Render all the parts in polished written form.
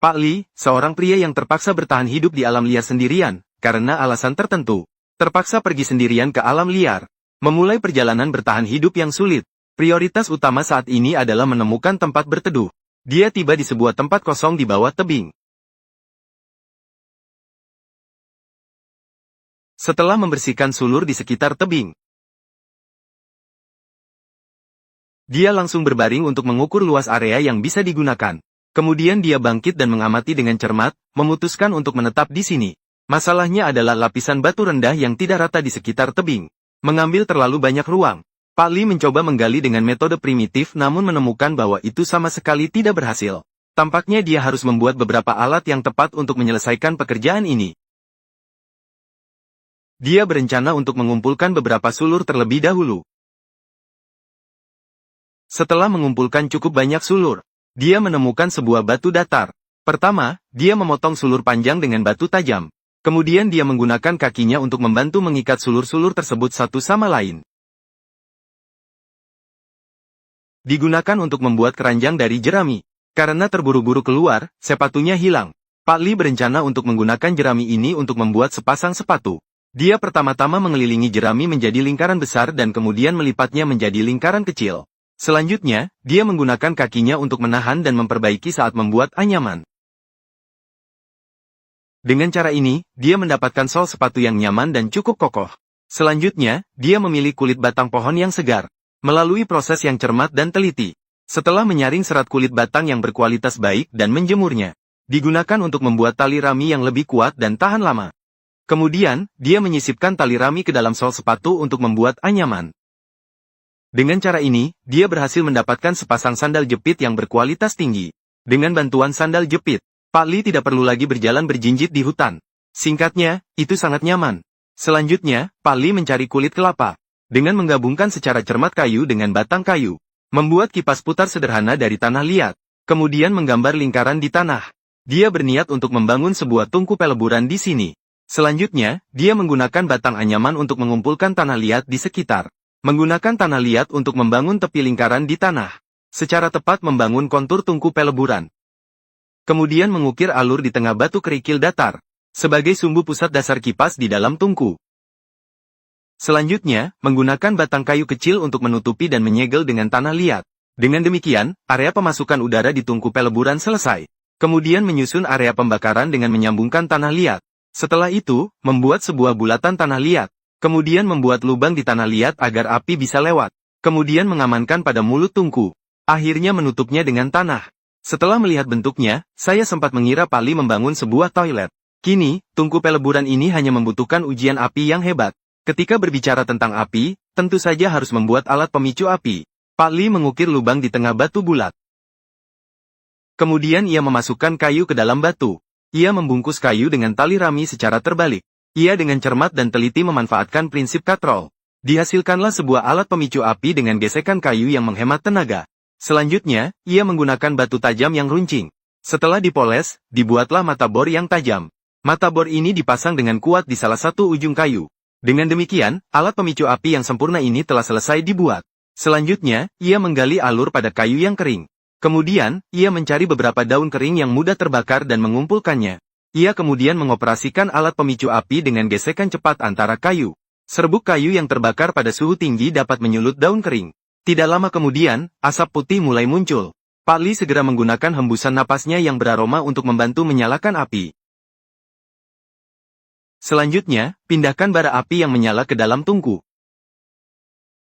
Pak Li, seorang pria yang terpaksa bertahan hidup di alam liar sendirian, karena alasan tertentu. Terpaksa pergi sendirian ke alam liar. Memulai perjalanan bertahan hidup yang sulit. Prioritas utama saat ini adalah menemukan tempat berteduh. Dia tiba di sebuah tempat kosong di bawah tebing. Setelah membersihkan sulur di sekitar tebing, dia langsung berbaring untuk mengukur luas area yang bisa digunakan. Kemudian dia bangkit dan mengamati dengan cermat, memutuskan untuk menetap di sini. Masalahnya adalah lapisan batu rendah yang tidak rata di sekitar tebing. Mengambil terlalu banyak ruang. Pak Li mencoba menggali dengan metode primitif namun menemukan bahwa itu sama sekali tidak berhasil. Tampaknya dia harus membuat beberapa alat yang tepat untuk menyelesaikan pekerjaan ini. Dia berencana untuk mengumpulkan beberapa sulur terlebih dahulu. Setelah mengumpulkan cukup banyak sulur, dia menemukan sebuah batu datar. Pertama, dia memotong sulur panjang dengan batu tajam. Kemudian dia menggunakan kakinya untuk membantu mengikat sulur-sulur tersebut satu sama lain. Digunakan untuk membuat keranjang dari jerami. Karena terburu-buru keluar, sepatunya hilang. Pak Li berencana untuk menggunakan jerami ini untuk membuat sepasang sepatu. Dia pertama-tama mengelilingi jerami menjadi lingkaran besar dan kemudian melipatnya menjadi lingkaran kecil. Selanjutnya, dia menggunakan kakinya untuk menahan dan memperbaiki saat membuat anyaman. Dengan cara ini, dia mendapatkan sol sepatu yang nyaman dan cukup kokoh. Selanjutnya, dia memilih kulit batang pohon yang segar. Melalui proses yang cermat dan teliti. Setelah menyaring serat kulit batang yang berkualitas baik dan menjemurnya, digunakan untuk membuat tali rami yang lebih kuat dan tahan lama. Kemudian, dia menyisipkan tali rami ke dalam sol sepatu untuk membuat anyaman. Dengan cara ini, dia berhasil mendapatkan sepasang sandal jepit yang berkualitas tinggi. Dengan bantuan sandal jepit, Pak Li tidak perlu lagi berjalan berjinjit di hutan. Singkatnya, itu sangat nyaman. Selanjutnya, Pak Li mencari kulit kelapa. Dengan menggabungkan secara cermat kayu dengan batang kayu, membuat kipas putar sederhana dari tanah liat, kemudian menggambar lingkaran di tanah. Dia berniat untuk membangun sebuah tungku peleburan di sini. Selanjutnya, dia menggunakan batang anyaman untuk mengumpulkan tanah liat di sekitar. Menggunakan tanah liat untuk membangun tepi lingkaran di tanah. Secara tepat membangun kontur tungku peleburan. Kemudian mengukir alur di tengah batu kerikil datar. Sebagai sumbu pusat dasar kipas di dalam tungku. Selanjutnya, menggunakan batang kayu kecil untuk menutupi dan menyegel dengan tanah liat. Dengan demikian, area pemasukan udara di tungku peleburan selesai. Kemudian menyusun area pembakaran dengan menyambungkan tanah liat. Setelah itu, membuat sebuah bulatan tanah liat. Kemudian membuat lubang di tanah liat agar api bisa lewat. Kemudian mengamankan pada mulut tungku. Akhirnya menutupnya dengan tanah. Setelah melihat bentuknya, saya sempat mengira Pak Li membangun sebuah toilet. Kini, tungku peleburan ini hanya membutuhkan ujian api yang hebat. Ketika berbicara tentang api, tentu saja harus membuat alat pemicu api. Pak Li mengukir lubang di tengah batu bulat. Kemudian ia memasukkan kayu ke dalam batu. Ia membungkus kayu dengan tali rami secara terbalik. Ia dengan cermat dan teliti memanfaatkan prinsip katrol. Dihasilkanlah sebuah alat pemicu api dengan gesekan kayu yang menghemat tenaga. Selanjutnya, ia menggunakan batu tajam yang runcing. Setelah dipoles, dibuatlah mata bor yang tajam. Mata bor ini dipasang dengan kuat di salah satu ujung kayu. Dengan demikian, alat pemicu api yang sempurna ini telah selesai dibuat. Selanjutnya, ia menggali alur pada kayu yang kering. Kemudian, ia mencari beberapa daun kering yang mudah terbakar dan mengumpulkannya. Ia kemudian mengoperasikan alat pemicu api dengan gesekan cepat antara kayu. Serbuk kayu yang terbakar pada suhu tinggi dapat menyulut daun kering. Tidak lama kemudian, asap putih mulai muncul. Pak Li segera menggunakan hembusan napasnya yang beraroma untuk membantu menyalakan api. Selanjutnya, pindahkan bara api yang menyala ke dalam tungku.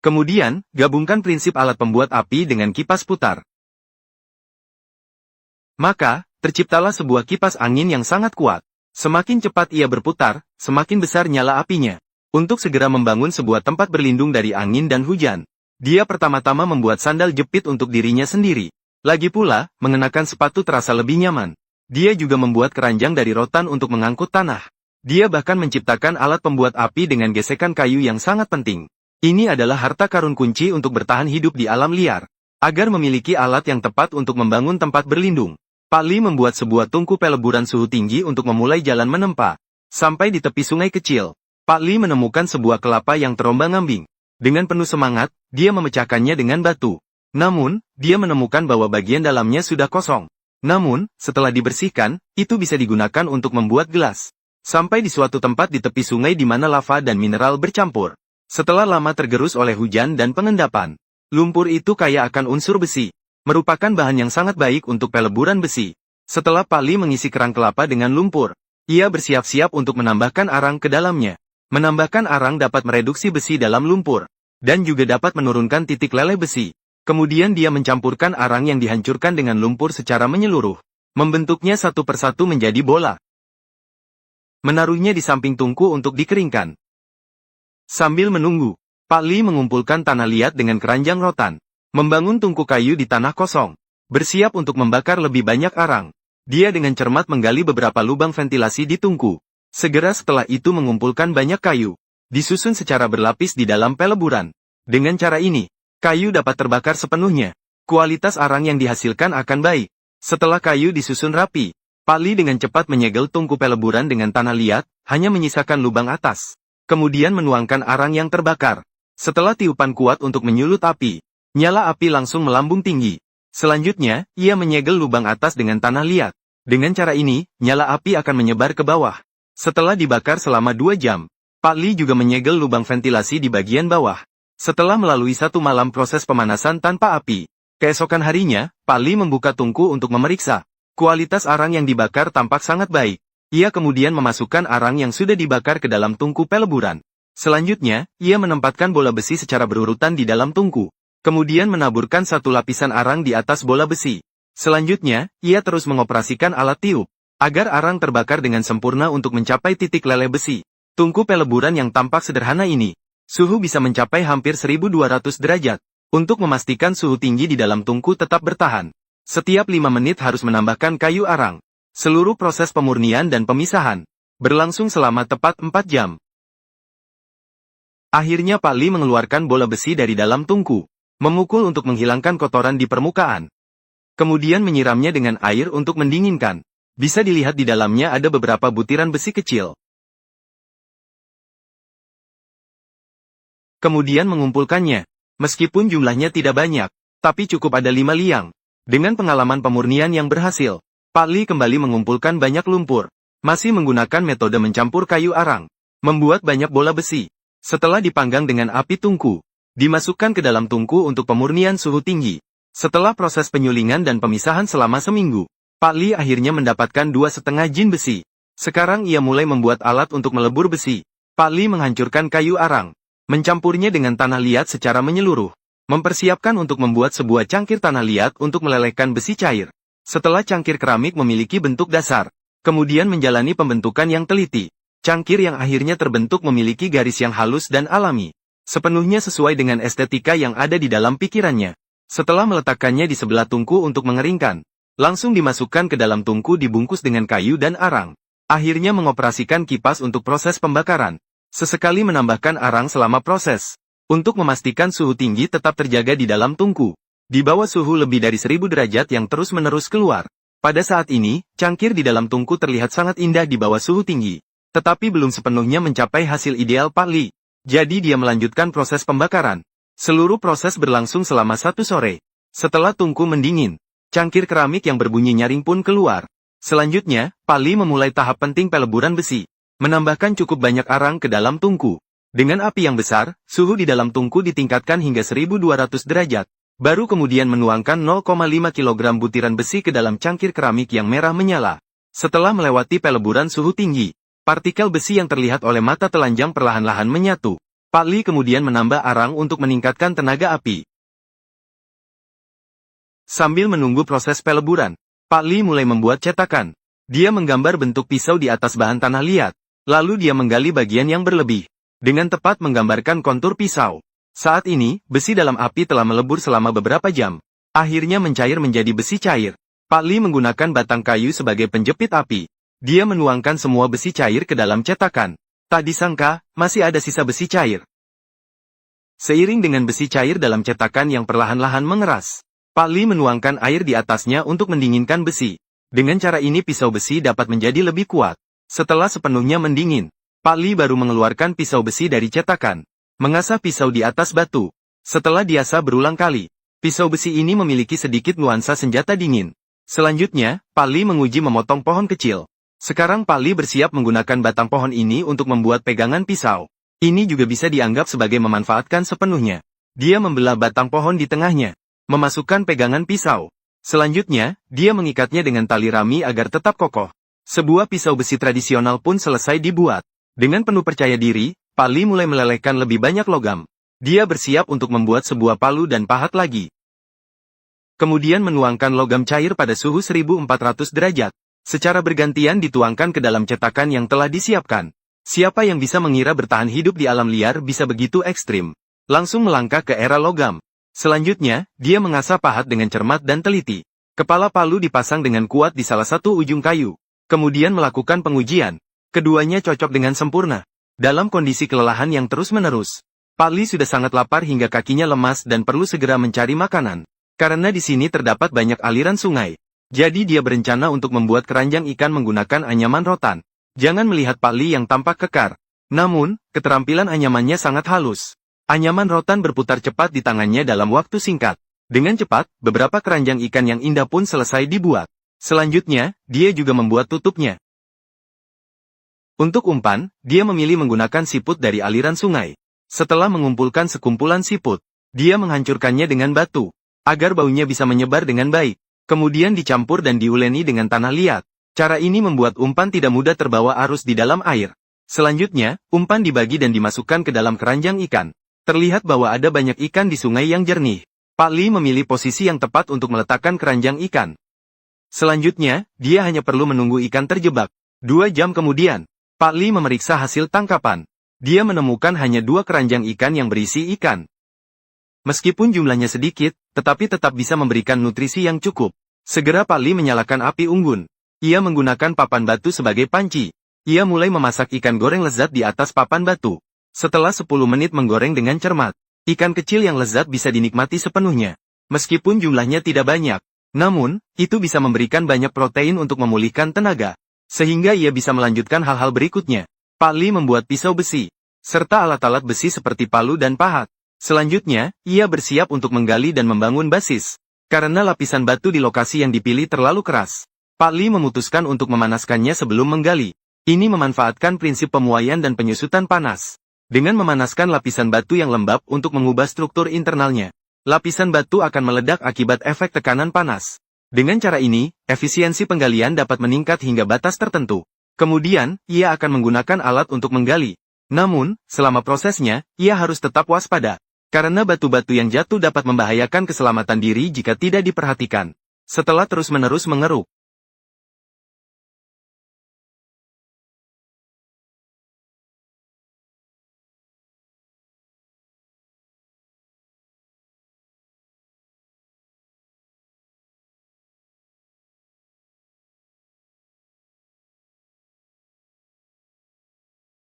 Kemudian, gabungkan prinsip alat pembuat api dengan kipas putar. Maka, terciptalah sebuah kipas angin yang sangat kuat. Semakin cepat ia berputar, semakin besar nyala apinya. Untuk segera membangun sebuah tempat berlindung dari angin dan hujan, dia pertama-tama membuat sandal jepit untuk dirinya sendiri. Lagi pula, mengenakan sepatu terasa lebih nyaman. Dia juga membuat keranjang dari rotan untuk mengangkut tanah. Dia bahkan menciptakan alat pembuat api dengan gesekan kayu yang sangat penting. Ini adalah harta karun kunci untuk bertahan hidup di alam liar. Agar memiliki alat yang tepat untuk membangun tempat berlindung, Pak Li membuat sebuah tungku peleburan suhu tinggi untuk memulai jalan menempa. Sampai di tepi sungai kecil, Pak Li menemukan sebuah kelapa yang terombang-ambing. Dengan penuh semangat, dia memecahkannya dengan batu. Namun, dia menemukan bahwa bagian dalamnya sudah kosong. Namun, setelah dibersihkan, itu bisa digunakan untuk membuat gelas. Sampai di suatu tempat di tepi sungai di mana lava dan mineral bercampur. Setelah lama tergerus oleh hujan dan pengendapan, lumpur itu kaya akan unsur besi, merupakan bahan yang sangat baik untuk peleburan besi. Setelah Pak Li mengisi kerang kelapa dengan lumpur, ia bersiap-siap untuk menambahkan arang ke dalamnya. Menambahkan arang dapat mereduksi besi dalam lumpur, dan juga dapat menurunkan titik leleh besi. Kemudian dia mencampurkan arang yang dihancurkan dengan lumpur secara menyeluruh, membentuknya satu persatu menjadi bola. Menaruhnya di samping tungku untuk dikeringkan. Sambil menunggu, Pak Li mengumpulkan tanah liat dengan keranjang rotan, membangun tungku kayu di tanah kosong, bersiap untuk membakar lebih banyak arang. Dia dengan cermat menggali beberapa lubang ventilasi di tungku. Segera setelah itu mengumpulkan banyak kayu, disusun secara berlapis di dalam peleburan. Dengan cara ini, kayu dapat terbakar sepenuhnya. Kualitas arang yang dihasilkan akan baik. Setelah kayu disusun rapi, Pak Li dengan cepat menyegel tungku peleburan dengan tanah liat, hanya menyisakan lubang atas. Kemudian menuangkan arang yang terbakar. Setelah tiupan kuat untuk menyulut api, nyala api langsung melambung tinggi. Selanjutnya, ia menyegel lubang atas dengan tanah liat. Dengan cara ini, nyala api akan menyebar ke bawah. Setelah dibakar selama 2 jam, Pak Li juga menyegel lubang ventilasi di bagian bawah. Setelah melalui 1 malam proses pemanasan tanpa api, keesokan harinya, Pak Li membuka tungku untuk memeriksa. Kualitas arang yang dibakar tampak sangat baik. Ia kemudian memasukkan arang yang sudah dibakar ke dalam tungku peleburan. Selanjutnya, ia menempatkan bola besi secara berurutan di dalam tungku. Kemudian menaburkan 1 lapisan arang di atas bola besi. Selanjutnya, ia terus mengoperasikan alat tiup, agar arang terbakar dengan sempurna untuk mencapai titik leleh besi. Tungku peleburan yang tampak sederhana ini, suhu bisa mencapai hampir 1200 derajat. Untuk memastikan suhu tinggi di dalam tungku tetap bertahan, setiap 5 menit harus menambahkan kayu arang. Seluruh proses pemurnian dan pemisahan berlangsung selama tepat 4 jam. Akhirnya Pak Li mengeluarkan bola besi dari dalam tungku, memukul untuk menghilangkan kotoran di permukaan. Kemudian menyiramnya dengan air untuk mendinginkan. Bisa dilihat di dalamnya ada beberapa butiran besi kecil. Kemudian mengumpulkannya. Meskipun jumlahnya tidak banyak, tapi cukup ada 5 liang. Dengan pengalaman pemurnian yang berhasil, Pak Li kembali mengumpulkan banyak lumpur. Masih menggunakan metode mencampur kayu arang, membuat banyak bola besi. Setelah dipanggang dengan api tungku, dimasukkan ke dalam tungku untuk pemurnian suhu tinggi. Setelah proses penyulingan dan pemisahan selama seminggu, Pak Li akhirnya mendapatkan 2,5 jin besi. Sekarang ia mulai membuat alat untuk melebur besi. Pak Li menghancurkan kayu arang, mencampurnya dengan tanah liat secara menyeluruh, mempersiapkan untuk membuat sebuah cangkir tanah liat untuk melelehkan besi cair. Setelah cangkir keramik memiliki bentuk dasar, kemudian menjalani pembentukan yang teliti, cangkir yang akhirnya terbentuk memiliki garis yang halus dan alami, sepenuhnya sesuai dengan estetika yang ada di dalam pikirannya. Setelah meletakkannya di sebelah tungku untuk mengeringkan, langsung dimasukkan ke dalam tungku dibungkus dengan kayu dan arang. Akhirnya mengoperasikan kipas untuk proses pembakaran. Sesekali menambahkan arang selama proses, untuk memastikan suhu tinggi tetap terjaga di dalam tungku. Di bawah suhu lebih dari 1000 derajat yang terus-menerus keluar. Pada saat ini, cangkir di dalam tungku terlihat sangat indah di bawah suhu tinggi. Tetapi belum sepenuhnya mencapai hasil ideal Pak Li. Jadi dia melanjutkan proses pembakaran. Seluruh proses berlangsung selama 1 sore. Setelah tungku mendingin, cangkir keramik yang berbunyi nyaring pun keluar. Selanjutnya, Pak Li memulai tahap penting peleburan besi. Menambahkan cukup banyak arang ke dalam tungku. Dengan api yang besar, suhu di dalam tungku ditingkatkan hingga 1200 derajat. Baru kemudian menuangkan 0,5 kg butiran besi ke dalam cangkir keramik yang merah menyala. Setelah melewati peleburan suhu tinggi, partikel besi yang terlihat oleh mata telanjang perlahan-lahan menyatu. Pak Li kemudian menambah arang untuk meningkatkan tenaga api. Sambil menunggu proses peleburan, Pak Li mulai membuat cetakan. Dia menggambar bentuk pisau di atas bahan tanah liat, lalu dia menggali bagian yang berlebih, dengan tepat menggambarkan kontur pisau. Saat ini, besi dalam api telah melebur selama beberapa jam, akhirnya mencair menjadi besi cair. Pak Li menggunakan batang kayu sebagai penjepit api. Dia menuangkan semua besi cair ke dalam cetakan. Tak disangka, masih ada sisa besi cair. Seiring dengan besi cair dalam cetakan yang perlahan-lahan mengeras, Pak Li menuangkan air di atasnya untuk mendinginkan besi. Dengan cara ini pisau besi dapat menjadi lebih kuat. Setelah sepenuhnya mendingin, Pak Li baru mengeluarkan pisau besi dari cetakan. Mengasah pisau di atas batu. Setelah diasah berulang kali, pisau besi ini memiliki sedikit nuansa senjata dingin. Selanjutnya, Pak Li menguji memotong pohon kecil. Sekarang Pak Li bersiap menggunakan batang pohon ini untuk membuat pegangan pisau. Ini juga bisa dianggap sebagai memanfaatkan sepenuhnya. Dia membelah batang pohon di tengahnya, memasukkan pegangan pisau. Selanjutnya, dia mengikatnya dengan tali rami agar tetap kokoh. Sebuah pisau besi tradisional pun selesai dibuat. Dengan penuh percaya diri, Pak Li mulai melelehkan lebih banyak logam. Dia bersiap untuk membuat sebuah palu dan pahat lagi. Kemudian menuangkan logam cair pada suhu 1400 derajat. Secara bergantian dituangkan ke dalam cetakan yang telah disiapkan. Siapa yang bisa mengira bertahan hidup di alam liar bisa begitu ekstrim? Langsung melangkah ke era logam. Selanjutnya, dia mengasah pahat dengan cermat dan teliti. Kepala palu dipasang dengan kuat di salah satu ujung kayu. Kemudian melakukan pengujian. Keduanya cocok dengan sempurna. Dalam kondisi kelelahan yang terus-menerus, Pak Li sudah sangat lapar hingga kakinya lemas dan perlu segera mencari makanan. Karena di sini terdapat banyak aliran sungai. Jadi dia berencana untuk membuat keranjang ikan menggunakan anyaman rotan. Jangan melihat Pak Li yang tampak kekar. Namun, keterampilan anyamannya sangat halus. Anyaman rotan berputar cepat di tangannya dalam waktu singkat. Dengan cepat, beberapa keranjang ikan yang indah pun selesai dibuat. Selanjutnya, dia juga membuat tutupnya. Untuk umpan, dia memilih menggunakan siput dari aliran sungai. Setelah mengumpulkan sekumpulan siput, dia menghancurkannya dengan batu, agar baunya bisa menyebar dengan baik. Kemudian dicampur dan diuleni dengan tanah liat. Cara ini membuat umpan tidak mudah terbawa arus di dalam air. Selanjutnya, umpan dibagi dan dimasukkan ke dalam keranjang ikan. Terlihat bahwa ada banyak ikan di sungai yang jernih. Pak Li memilih posisi yang tepat untuk meletakkan keranjang ikan. Selanjutnya, dia hanya perlu menunggu ikan terjebak. 2 jam kemudian, Pak Li memeriksa hasil tangkapan. Dia menemukan hanya 2 keranjang ikan yang berisi ikan. Meskipun jumlahnya sedikit, tetapi tetap bisa memberikan nutrisi yang cukup. Segera Pak Li menyalakan api unggun. Ia menggunakan papan batu sebagai panci. Ia mulai memasak ikan goreng lezat di atas papan batu. Setelah 10 menit menggoreng dengan cermat, ikan kecil yang lezat bisa dinikmati sepenuhnya. Meskipun jumlahnya tidak banyak, namun, itu bisa memberikan banyak protein untuk memulihkan tenaga. Sehingga ia bisa melanjutkan hal-hal berikutnya. Pak Li membuat pisau besi, serta alat-alat besi seperti palu dan pahat. Selanjutnya, ia bersiap untuk menggali dan membangun basis. Karena lapisan batu di lokasi yang dipilih terlalu keras, Pak Li memutuskan untuk memanaskannya sebelum menggali. Ini memanfaatkan prinsip pemuaian dan penyusutan panas. Dengan memanaskan lapisan batu yang lembab untuk mengubah struktur internalnya, lapisan batu akan meledak akibat efek tekanan panas. Dengan cara ini, efisiensi penggalian dapat meningkat hingga batas tertentu. Kemudian, ia akan menggunakan alat untuk menggali. Namun, selama prosesnya, ia harus tetap waspada. Karena batu-batu yang jatuh dapat membahayakan keselamatan diri jika tidak diperhatikan. Setelah terus-menerus mengeruk,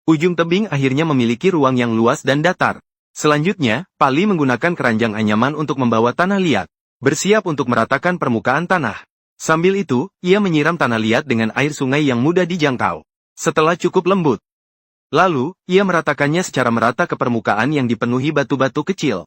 ujung tebing akhirnya memiliki ruang yang luas dan datar. Selanjutnya, Pak Li menggunakan keranjang anyaman untuk membawa tanah liat, bersiap untuk meratakan permukaan tanah. Sambil itu, ia menyiram tanah liat dengan air sungai yang mudah dijangkau. Setelah cukup lembut, lalu, ia meratakannya secara merata ke permukaan yang dipenuhi batu-batu kecil.